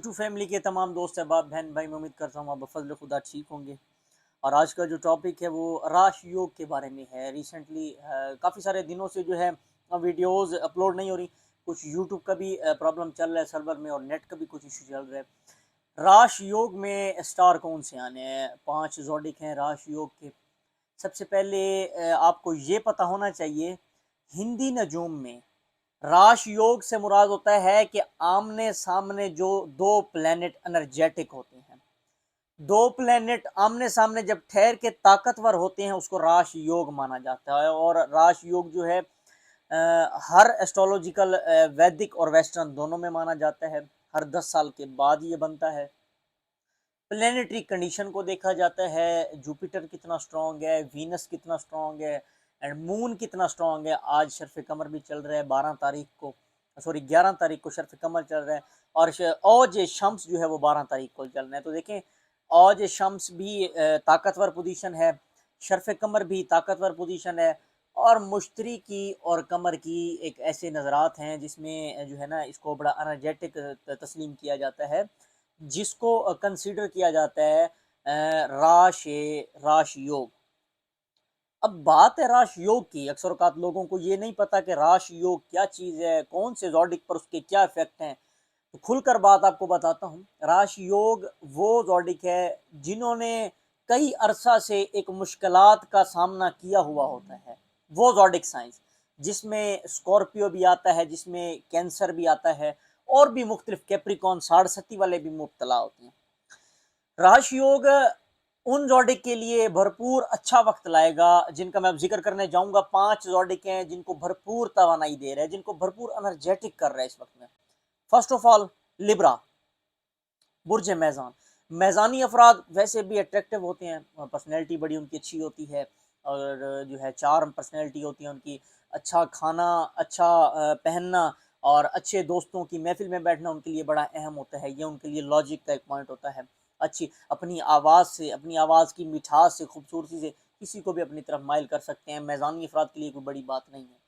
YouTube family के तमाम दोस्त अहबाब बहन भाई, मैं उम्मीद करता हूँ आप बफज़ल खुदा ठीक होंगे। और आज का जो टॉपिक है वो राश योग के बारे में है। रिसेंटली काफ़ी सारे दिनों से जो है वीडियोस अपलोड नहीं हो रही। कुछ यूट्यूब का भी प्रॉब्लम चल रहा है सर्वर में, और नेट का भी कुछ इशू चल रहा है। राश योग में स्टार कौन से आने हैं? 5 ज़ोडिक हैं राश योग के। सबसे पहले आपको ये पता होना चाहिए, हिंदी नजूम में राश योग से मुराद होता है कि आमने सामने जो दो प्लेनेट एनर्जेटिक होते हैं, दो प्लेनेट आमने सामने जब ठहर के ताकतवर होते हैं, उसको राश योग माना जाता है। और राश योग जो है हर एस्ट्रोलॉजिकल वैदिक और वेस्टर्न दोनों में माना जाता है। हर 10 साल के बाद ये बनता है। प्लेनेटरी कंडीशन को देखा जाता है, जुपिटर कितना स्ट्रांग है, वीनस कितना स्ट्रांग है, एंड मून कितना स्ट्रांग है। आज शर्फ कमर भी चल रहा है 12 तारीख को, सॉरी 11 तारीख को शर्फ कमर चल रहा है। और औज शम्स जो है वो 12 तारीख को चल रहा है। तो देखें, औज शम्स भी ताकतवर पोजीशन है, शर्फ कमर भी ताकतवर पोजीशन है। और मुश्तरी की और कमर की एक ऐसे नज़रात हैं जिसमें जो है ना, इसको बड़ा एनर्जेटिक तस्लीम किया जाता है, जिसको कंसीडर किया जाता है राश योग। अब बात है राश योग की। अक्सर औकात लोगों को ये नहीं पता कि राश योग क्या चीज़ है, कौन से ज़ोडिक पर उसके क्या इफेक्ट हैं। तो खुलकर बात आपको बताता हूँ। राश योग वो ज़ोडिक है जिन्होंने कई अरसा से एक मुश्किलात का सामना किया हुआ होता है। वो ज़ोडिक साइंस जिसमें स्कॉर्पियो भी आता है, जिसमें कैंसर भी आता है, और भी मुख्तलिफ कैप्रिकॉन 67 वाले भी मुब्तला होते हैं। राजयोग उन जोडिक के लिए भरपूर अच्छा वक्त लाएगा जिनका मैं अब जिक्र करने जाऊंगा। 5 जोडिक हैं जिनको भरपूर तवानाई दे रहे हैं, जिनको भरपूर एनर्जेटिक कर रहे हैं इस वक्त में। फर्स्ट ऑफ ऑल, लिब्रा, बुर्ज मैजान। मैजानी अफराद वैसे भी अट्रैक्टिव होते हैं, पर्सनैलिटी बड़ी उनकी अच्छी होती है, और जो है चार्म पर्सनैलिटी होती है उनकी। अच्छा खाना, अच्छा पहनना और अच्छे दोस्तों की महफिल में बैठना उनके लिए बड़ा अहम होता है। ये उनके लिए लॉजिक का एक पॉइंट होता है। अच्छी अपनी आवाज़ से, अपनी आवाज़ की मिठास से, खूबसूरती से किसी को भी अपनी तरफ माइल कर सकते हैं। मैजानी अफराद के लिए कोई बड़ी बात नहीं है।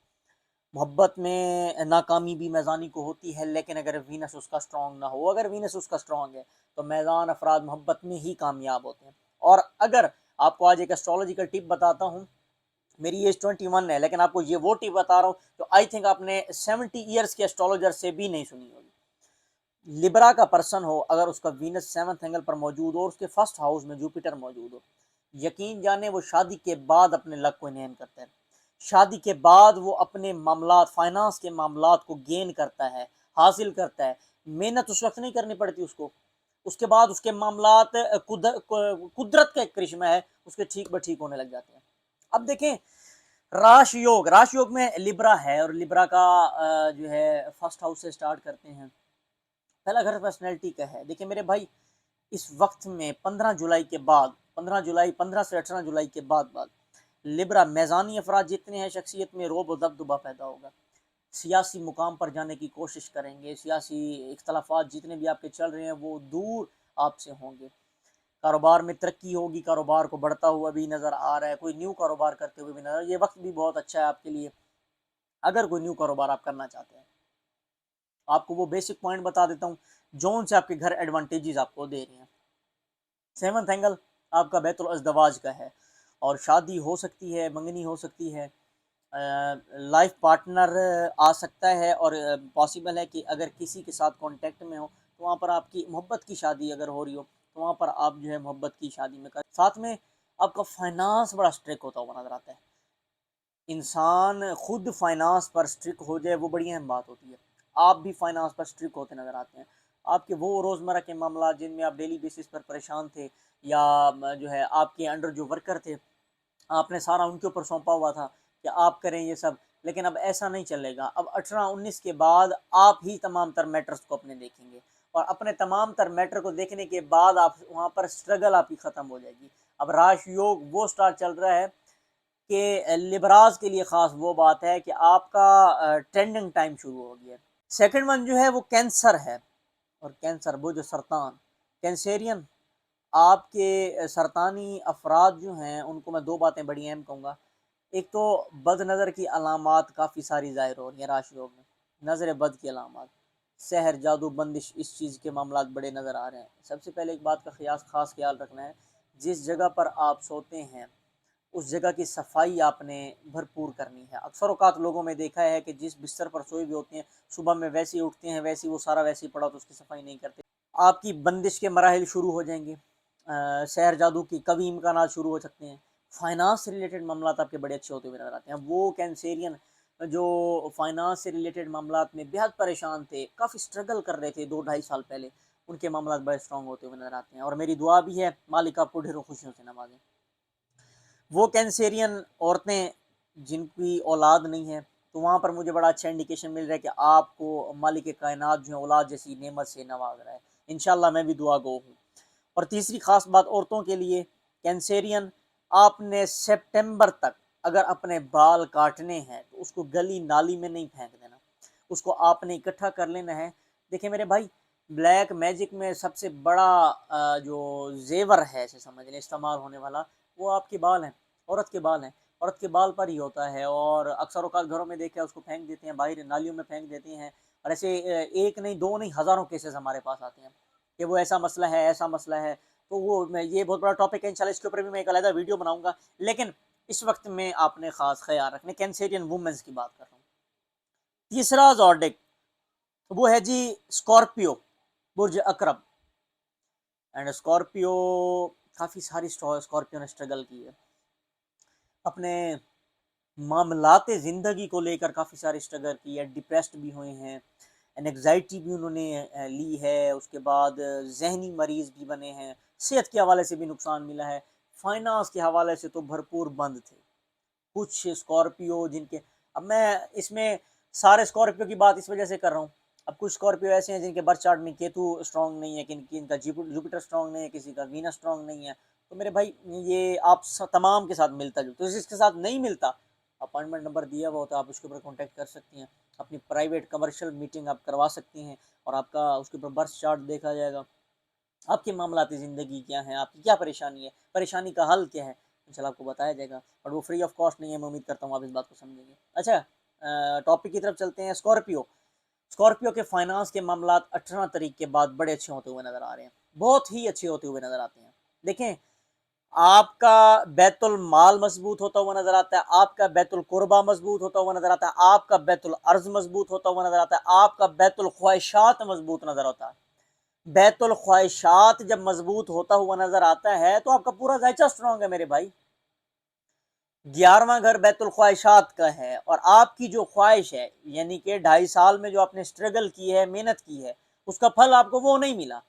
मोहब्बत में नाकामी भी मैज़ानी को होती है, लेकिन अगर वीनस उसका स्ट्रॉन्ग ना हो, अगर वीनस उसका स्ट्रॉन्ग है तो मैज़ान अफराद मोहब्बत में ही कामयाब होते हैं। और अगर आपको आज एक एस्ट्रोलॉजिकल टिप बताता हूँ, मेरी एज 21 है, लेकिन आपको ये वो टिप बता रहा हूँ तो आई थिंक आपने 70 ईयर्स के एस्ट्रोलॉजर से भी नहीं सुनी होगी। लिब्रा का पर्सन हो, अगर उसका वीनस 7th एंगल पर मौजूद हो और उसके फर्स्ट हाउस में जुपिटर मौजूद हो, यकीन जाने वो शादी के बाद अपने लक को इनहेंस करता है। शादी के बाद वो अपने मामलात, फाइनेंस के मामलात को गेन करता है, हासिल करता है। मेहनत उस वक्त नहीं करनी पड़ती उसको। उसके बाद उसके मामलात कुदरत का एक करिश्मा है, उसके ठीक ब ठीक होने लग जाते हैं। अब देखें, राश योग में लिब्रा है, और लिब्रा का जो है फर्स्ट हाउस से स्टार्ट करते हैं। पहला घर पर्सनैलिटी का है। देखिए मेरे भाई, इस वक्त में 15 जुलाई के बाद, 15 से 18 जुलाई के बाद लिब्रा मैज़ानी अफराद जितने हैं, शख्सियत में रोब और दबदबा पैदा होगा। सियासी मुकाम पर जाने की कोशिश करेंगे। सियासी इख्तलाफात जितने भी आपके चल रहे हैं वो दूर आपसे होंगे। कारोबार में तरक्की होगी, कारोबार को बढ़ता हुआ भी नज़र आ रहा है, कोई न्यू कारोबार करते हुए भी नज़र। ये वक्त भी बहुत अच्छा है आपके लिए अगर कोई न्यू कारोबार आप करना चाहते हैं। आपको वो बेसिक पॉइंट बता देता हूँ जो उनसे आपके घर एडवांटेजेस आपको दे रहे हैं। 7th एंगल आपका बैतुल अज़दवाज का है, और शादी हो सकती है, मंगनी हो सकती है, लाइफ पार्टनर आ सकता है। और पॉसिबल है कि अगर किसी के साथ कांटेक्ट में हो तो वहाँ पर आपकी मोहब्बत की शादी अगर हो रही हो तो वहाँ पर आप जो है मोहब्बत की शादी में कर। साथ में आपका फाइनेंस बड़ा स्ट्रिक होता हुआ नजर आता है। इंसान खुद फाइनेंस पर स्ट्रिक हो जाए वो बड़ी अहम बात होती है। आप भी फाइनेंस पर स्ट्रिक होते नज़र आते हैं। आपके वो रोज़मर्रा के मामला जिनमें आप डेली बेसिस पर परेशान थे, या जो है आपके अंडर जो वर्कर थे, आपने सारा उनके ऊपर सौंपा हुआ था कि आप करें ये सब, लेकिन अब ऐसा नहीं चलेगा। अब 18-19 के बाद आप ही तमाम तर मैटर्स को अपने देखेंगे, और अपने तमाम तर मैटर को देखने के बाद आप वहाँ पर स्ट्रगल आपकी ख़त्म हो जाएगी। अब राश योग वो स्टार चल रहा है कि लिबराज के लिए ख़ास वो बात है कि आपका ट्रेंडिंग टाइम शुरू हो गया है। सेकेंड वन जो है वो कैंसर है, और कैंसर वो जो सरतान, कैंसेरियन आपके सरतानी अफराद जो हैं उनको मैं दो बातें बड़ी अहम कहूँगा। एक तो बद नज़र की अलामात काफ़ी सारी ज़ाहिर हो रही हैं राशि योग में, नज़र बद की अलामात। सहर, जादू, बंदिश, इस चीज़ के मामलात बड़े नज़र आ रहे हैं। सबसे पहले एक बात का खास ख्याल रखना है, जिस जगह पर आप सोते हैं उस जगह की सफाई आपने भरपूर करनी है। अक्सर औकात लोगों में देखा है कि जिस बिस्तर पर सोए हुए होते हैं, सुबह में वैसे ही उठते हैं, वैसे ही वो सारा वैसे ही पड़ा तो उसकी सफाई नहीं करते। आपकी बंदिश के मराहिल शुरू हो जाएंगे, सहर जादू की कभी इम्कानात शुरू हो सकते हैं। फाइनेंस से रिलेटेड मामलात आपके बड़े अच्छे होते हुए नजर आते हैं। वो कैंसेरियन जो फाइनेंस से रिलेटेड मामलात में बेहद परेशान थे, काफ़ी स्ट्रगल कर रहे थे 2 ढाई साल पहले, उनके मामलात बड़े स्ट्रॉन्ग होते हुए नजर आते हैं। और मेरी दुआ भी है मालिक आपको ढेरों खुशियों से नवाजें। वो कैंसेरियन औरतें जिनकी औलाद नहीं है, तो वहाँ पर मुझे बड़ा अच्छा इंडिकेशन मिल रहा है कि आपको मालिक कायनात जो है औलाद जैसी नेमत से नवाज रहा है। इंशाल्लाह मैं भी दुआ गो हूँ। और तीसरी खास बात औरतों के लिए, कैंसेरियन आपने सितंबर तक अगर अपने बाल काटने हैं तो उसको गली नाली में नहीं फेंक देना, उसको आपने इकट्ठा कर लेना है। देखिए मेरे भाई, ब्लैक मैजिक में सबसे बड़ा जो जेवर है ऐसे समझ लें इस्तेमाल होने वाला, वो आपके बाल हैं, औरत के बाल हैं। औरत के बाल पर ही होता है, और अक्सर औकात घरों में देखा है उसको फेंक देते हैं, बाहर नालियों में फेंक देते हैं। और ऐसे एक नहीं दो नहीं हज़ारों केसेस हमारे पास आते हैं कि वो ऐसा मसला है, ऐसा मसला है। तो वो मैं, ये बहुत बड़ा टॉपिक है, इंशाल्लाह इसके ऊपर भी मैं एक अलग वीडियो बनाऊंगा। लेकिन इस वक्त में आपने खास ख्याल रखने कैंसेरियन वुमेन्स की बात कर रहा हूँ। तीसरा जॉडिक वो है जी स्कॉर्पियो, बुर्ज अकरब। एंड स्कॉर्पियो, काफ़ी सारी स्कॉर्पियो ने स्ट्रगल की है अपने मामलाते ज़िंदगी को लेकर, काफ़ी सारी स्ट्रगल की है, डिप्रेस्ड भी हुए हैं, एनग्जाइटी भी उन्होंने ली है, उसके बाद जहनी मरीज़ भी बने हैं, सेहत के हवाले से भी नुकसान मिला है, फाइनेंस के हवाले से तो भरपूर बंद थे कुछ स्कॉर्पियो जिनके। अब मैं इसमें सारे स्कॉर्पियो की बात इस वजह से कर रहा हूँ, अब कुछ स्कॉर्पियो ऐसे हैं जिनके बर्थ चार्ट में केतु स्ट्रांग नहीं है, इनका जुपिटर स्ट्रांग नहीं है, किसी का वीनस स्ट्रांग नहीं है। तो मेरे भाई ये आप तमाम के साथ मिलता जुलता, तो जिसके साथ नहीं मिलता, अपॉइंटमेंट नंबर दिया हुआ होता है, आप उसके ऊपर कॉन्टैक्ट कर सकती हैं, अपनी प्राइवेट कमर्शियल मीटिंग आप करवा सकती हैं, और आपका उसके ऊपर बर्थ चार्ट देखा जाएगा, आपके मामलाती ज़िंदगी क्या है, आपकी क्या परेशानी है, परेशानी का हल क्या है, इंशाल्लाह आपको बताया जाएगा। और वो फ्री ऑफ कॉस्ट नहीं है, मैं उम्मीद करता हूँ आप इस बात को समझेंगे। अच्छा, टॉपिक की तरफ चलते हैं। स्कॉर्पियो, स्कॉर्पियो के फाइनेंस के मामलात 18 तारीख के बाद बड़े अच्छे होते हुए नज़र आ रहे हैं, बहुत ही अच्छे होते हुए नज़र आते हैं। देखें, आपका बैतुल माल मजबूत होता हुआ नजर आता है, आपका बैतुल कुर्बा मजबूत होता हुआ नजर आता है, आपका बैतुल अर्ज मजबूत होता हुआ नजर आता है, आपका बैतुल ख्वाहिशात मजबूत नजर आता है। बैतुल ख्वाहिशात जब मजबूत होता हुआ नजर आता है तो आपका पूरा जायचा स्ट्रांग है मेरे भाई। 11वां घर बैतुल ख्वाहिशात का है, और आपकी जो ख्वाहिश है, यानी कि 2.5 साल में जो आपने स्ट्रगल की है, मेहनत की है, उसका फल आपको वो नहीं मिला,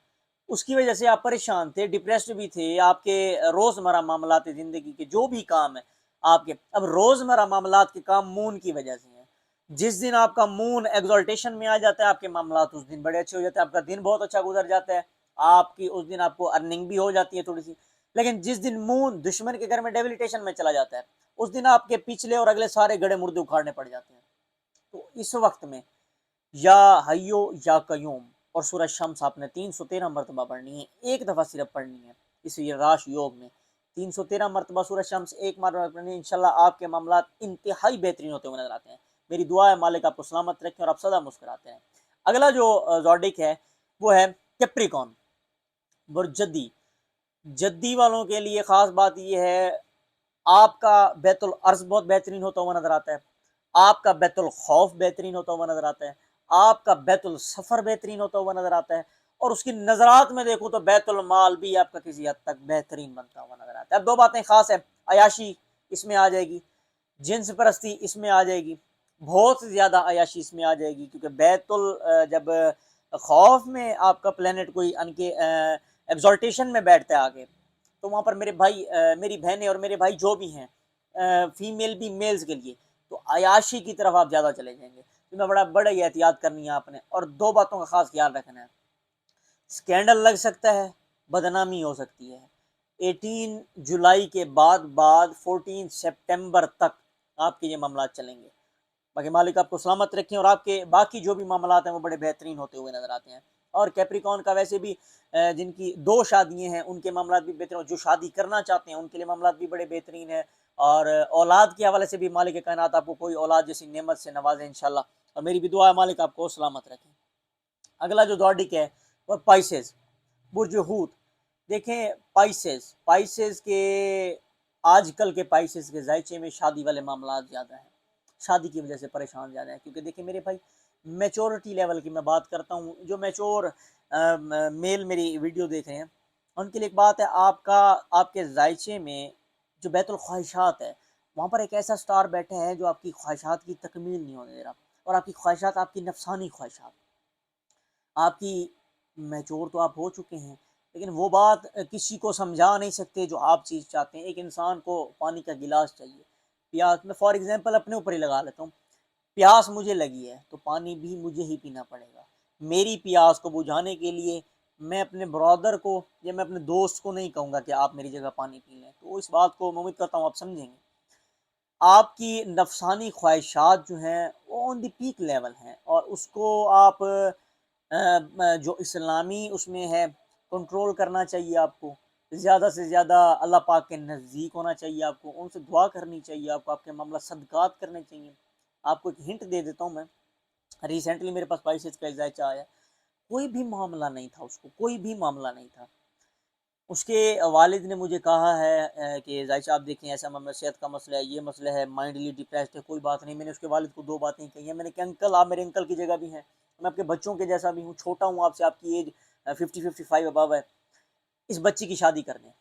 उसकी वजह से आप परेशान थे, डिप्रेस्ड भी थे। आपके रोजमर्रा मामलात जिंदगी के जो भी काम है आपके, अब रोजमर्रा मामलात के काम मून की वजह से हैं। जिस दिन आपका मून एग्जॉल्टेशन में आ जाता है, आपके मामलात उस दिन बड़े अच्छे हो जाते हैं, आपका दिन बहुत अच्छा गुजर जाता है, आपकी उस दिन आपको अर्निंग भी हो जाती है थोड़ी सी। लेकिन जिस दिन मून दुश्मन के घर में डेबिलिटेशन में चला जाता है, उस दिन आपके पिछले और अगले सारे गड़े मुर्दे उखाड़ने पड़ जाते हैं। तो इस वक्त में या हयो या कयूम और सूरज शम्स आपने 313 मरतबा पढ़नी है, एक दफ़ा सिर्फ पढ़नी है इस राश योग में। 313 मरतबा सूरज शम्स एक मरतबा पढ़नी है, इंशाल्लाह आपके मामला इंतहाई बेहतरीन होते हुए नजर आते हैं। मेरी दुआ है मालिक आपको सलामत रखें और आप सदा मुस्कुराते हैं। अगला जो जॉडिक है वो है कैप्रिकॉन, बुर्जदी। जद्दी वालों के लिए खास बात यह है, आपका बैतुल अर्ज बहुत बेहतरीन होता हुआ नजर आता है, आपका बैतुल खौफ बेहतरीन होता हुआ नजर आता है, आपका बैतुल सफर बेहतरीन होता हुआ नजर आता है, और उसकी नजरात में देखूं तो बैतुल माल भी आपका किसी हद तक बेहतरीन बनता हुआ नजर आता है। अब दो बातें खास है, अयाशी इसमें आ जाएगी, जिन्स परस्ती इसमें आ जाएगी, बहुत ज्यादा अयाशी इसमें आ जाएगी, क्योंकि बैतुल जब खौफ में आपका प्लेनेट कोई अनके एग्जॉल्टेशन में बैठता है आगे, तो वहाँ पर मेरे भाई मेरी बहनें और मेरे भाई जो भी हैं, फीमेल भी मेल्स के लिए, तो अयाशी की तरफ आप ज़्यादा चले जाएंगे। तो मैं बड़ा ही एहतियात करनी है आपने, और दो बातों का खास ख्याल रखना है, स्कैंडल लग सकता है, बदनामी हो सकती है। 18 जुलाई के बाद 14 सितंबर तक आपके ये मामला चलेंगे। बाकी मालिक आपको सलामत रखें, और आपके बाकी जो भी मामलात हैं वो बड़े बेहतरीन होते हुए नजर आते हैं। और कैप्रिकॉन का वैसे भी जिनकी 2 शादियां हैं उनके मामलात भी बेहतरीन, जो शादी करना चाहते हैं उनके लिए मामलात भी बड़े बेहतरीन है। और औलाद के हवाले से भी मालिक कायनात आपको कोई औलाद जैसी नेमत से नवाजे इंशाल्लाह। और मेरी भी दुआ है मालिक आपको सलामत रखें। अगला जो ज़ोडिक है वो पाइसेस, बुर्ज हूत। देखें पाइसेस, पाइसेस के आजकल के पाइसेस के जायचे में शादी वाले मामला ज़्यादा हैं, शादी की वजह से परेशान ज़्यादा है। क्योंकि देखिए मेरे भाई, मैच्योरिटी लेवल की मैं बात करता हूँ, जो मैच्योर मेल मेरी वीडियो देख रहे हैं उनके लिए एक बात है, आपका आपके जायचे में जो बैतुल ख्वाहिशात है, वहाँ पर एक ऐसा स्टार बैठा है जो आपकी ख्वाहिशात की तकमील नहीं होने दे रहा। और आपकी ख्वाहिशात, आपकी नफसानी ख्वाहिशात, आपकी मैच्योर तो आप हो चुके हैं, लेकिन वो बात किसी को समझा नहीं सकते जो आप चीज़ चाहते हैं। एक इंसान को पानी का गिलास चाहिए, प्यास, मैं फॉर एग्जांपल अपने ऊपर ही लगा लेता हूँ, प्यास मुझे लगी है तो पानी भी मुझे ही पीना पड़ेगा। मेरी प्यास को बुझाने के लिए मैं अपने ब्रदर को या मैं अपने दोस्त को नहीं कहूँगा कि आप मेरी जगह पानी पी लें। तो इस बात को मैं उम्मीद करता हूँ आप समझेंगे। आपकी नफसानी ख्वाहिशात जो हैं वो ऑन द पीक लेवल हैं, और उसको आप जो इस्लामी उसमें है कंट्रोल करना चाहिए आपको। ज़्यादा से ज़्यादा अल्लाह पाक के नज़दीक होना चाहिए आपको, उनसे दुआ करनी चाहिए आपको, आपके मामला सदक़ात करने चाहिए। आपको एक हिंट दे देता हूँ मैं, रिसेंटली मेरे पास पाइसेस का जायचा आया, कोई भी मामला नहीं था उसको, कोई भी मामला नहीं था। उसके वालिद ने मुझे कहा है कि जायशा आप देखें ऐसा मामला, सेहत का मसला है, ये मसला है, माइंडली डिप्रेस्ड है, कोई बात नहीं। मैंने उसके वालिद को 2 बातें कही हैं। मैंने कहा अंकल आप मेरे अंकल की जगह भी हैं, मैं आपके बच्चों के जैसा भी हूँ, छोटा हूँ आपसे, आपकी एज 50-55 अबव है, इस बच्ची की शादी कर दें।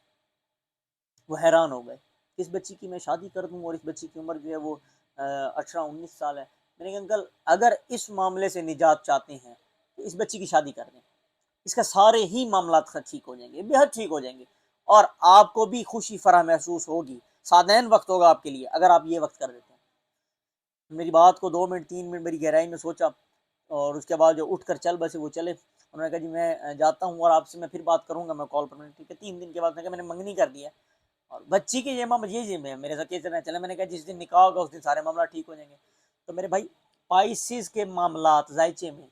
वो हैरान हो गए, किस बच्ची की मैं शादी कर दूँ, और इस बच्ची की उम्र जो है वो 18-19 साल है। मैंने कहा अंकल अगर इस मामले से निजात चाहते हैं तो इस बच्ची की शादी कर दें, इसका सारे ही मामलात ठीक हो जाएंगे, बेहद ठीक हो जाएंगे, और आपको भी खुशी फराह महसूस होगी। सादैन वक्त होगा आपके लिए अगर आप ये वक्त कर देते हैं। मेरी बात को 2 मिनट 3 मिनट मेरी गहराई में सोचा, और उसके बाद जो उठ कर चल बसे वो चले। उन्होंने कहा जी मैं जाता हूँ और आपसे मैं फिर बात करूँगा, मैं कॉल पर। मैंने ठीक है, 3 दिन के बाद मैंने कहा मैंने मंगनी कर दिया, और बच्ची के ये मामला ये मेरे साथ कैसे ना चले। मैंने कहा जिस दिन निकाह होगा उस दिन सारे मामला ठीक हो जाएंगे। तो मेरे भाई, पाइसिस के मामलात जायचे में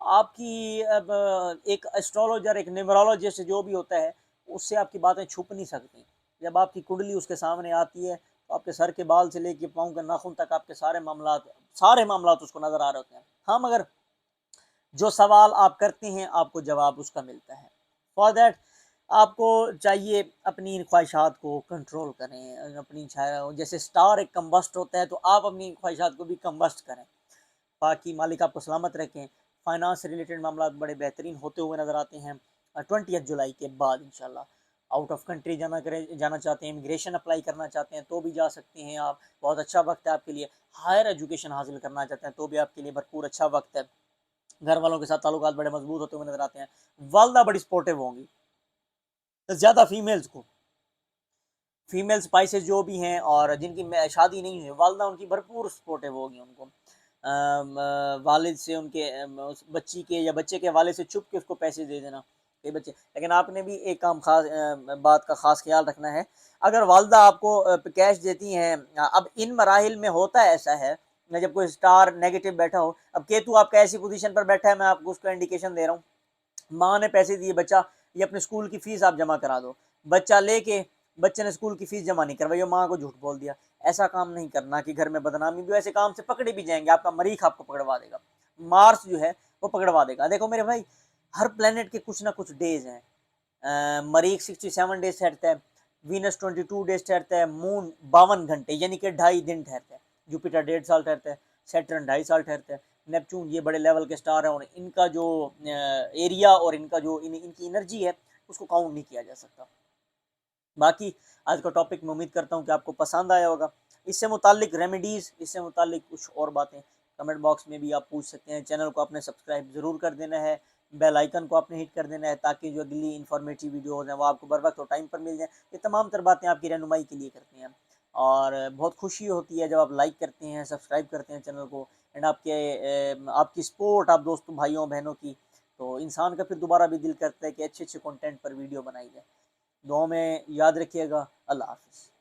आपकी अब एक एस्ट्रोलॉजर, एक न्यूमरोलॉजिस्ट जो भी होता है, उससे आपकी बातें छुप नहीं सकती। जब आपकी कुंडली उसके सामने आती है तो आपके सर के बाल से लेके पाँव के नाखून तक आपके सारे मामलात उसको नज़र आ रहे होते हैं। हाँ, मगर जो सवाल आप करते हैं आपको जवाब उसका मिलता है। फॉर दैट आपको चाहिए अपनी ख्वाहिशात को कंट्रोल करें, अपनी जैसे स्टार एक कम्बस्ट होता है, तो आप अपनी ख्वाहिशात को भी कम्बस्ट करें। बाकी मालिक आपको सलामत रखें। फाइनेंस से रिलेटेड मामला बड़े बेहतरीन होते हुए नज़र आते हैं 20 जुलाई के बाद इंशाल्लाह। आउट ऑफ कंट्री जाना चाहते हैं, इमिग्रेशन अप्लाई करना चाहते हैं तो भी जा सकते हैं आप, बहुत अच्छा वक्त है आपके लिए। हायर एजुकेशन हासिल करना चाहते हैं तो भी आपके लिए भरपूर अच्छा वक्त है। घर वालों के साथ ताल्लुकात बड़े मजबूत होते हुए नजर आते हैं। वालदा बड़ी सपोर्टिव होंगी, तो ज़्यादा फीमेल स्पाइसेस जो भी हैं और जिनकी शादी नहीं हुई, वालदा उनकी भरपूर सपोर्टिव होगी उनको। वालिद से उनके उस बच्ची के या बच्चे के वालिद से छुप के उसको पैसे दे देना, कई बच्चे। लेकिन आपने भी एक काम खास बात का खास ख्याल रखना है, अगर वालदा आपको कैश देती हैं, अब इन मराहिल में होता है ऐसा है, जब कोई स्टार नेगेटिव बैठा हो, अब केतु आपका ऐसी पोजीशन पर बैठा है, मैं आपको उसका इंडिकेशन दे रहा हूँ, माँ ने पैसे दिए, बच्चा ये अपने स्कूल की फीस आप जमा करा दो, बच्चा लेके बच्चे ने स्कूल की फीस जमा नहीं करवाई, माँ को झूठ बोल दिया। ऐसा काम नहीं करना कि घर में बदनामी भी, ऐसे काम से पकड़े भी जाएंगे, आपका मरीख आपको पकड़वा देगा, मार्स जो है वो पकड़वा देगा। देखो मेरे भाई, हर प्लेनेट के कुछ ना कुछ डेज हैं। मरीख 67 डेज ठहरता है, वीनस 22 डेज ठहरता है, मून 52 घंटे यानी कि 2.5 दिन ठहरता है, जुपिटर 1.5 साल ठहरता है, सैटर्न 2.5 साल ठहरता है, नेपच्यून ये बड़े लेवल के स्टार हैं, और इनका जो एरिया और इनका जो इनकी एनर्जी है उसको काउंट नहीं किया जा सकता। बाकी आज का टॉपिक मैं उम्मीद करता हूँ कि आपको पसंद आया होगा। इससे मुतालिक रेमेडीज़, इससे मुतालिक कुछ और बातें कमेंट बॉक्स में भी आप पूछ सकते हैं। चैनल को आपने सब्सक्राइब ज़रूर कर देना है, बेल आइकन को आपने हिट कर देना है, ताकि जो अगली इन्फॉर्मेटिव वीडियोज़ हैं वो आपको बर वक्त और टाइम पर मिल जाए। ये तमाम तर बातें आपकी रहनुमाई के लिए करते हैं, और बहुत खुशी होती है जब आप लाइक करते हैं, सब्सक्राइब करते हैं चैनल को, एंड आपकी सपोर्ट, आप दोस्तों भाइयों बहनों की, तो इंसान का फिर दोबारा भी दिल करता है कि अच्छे अच्छे कंटेंट पर वीडियो बनाई जाए। दुआ में याद रखिएगा। अल्लाह हाफ़िज़।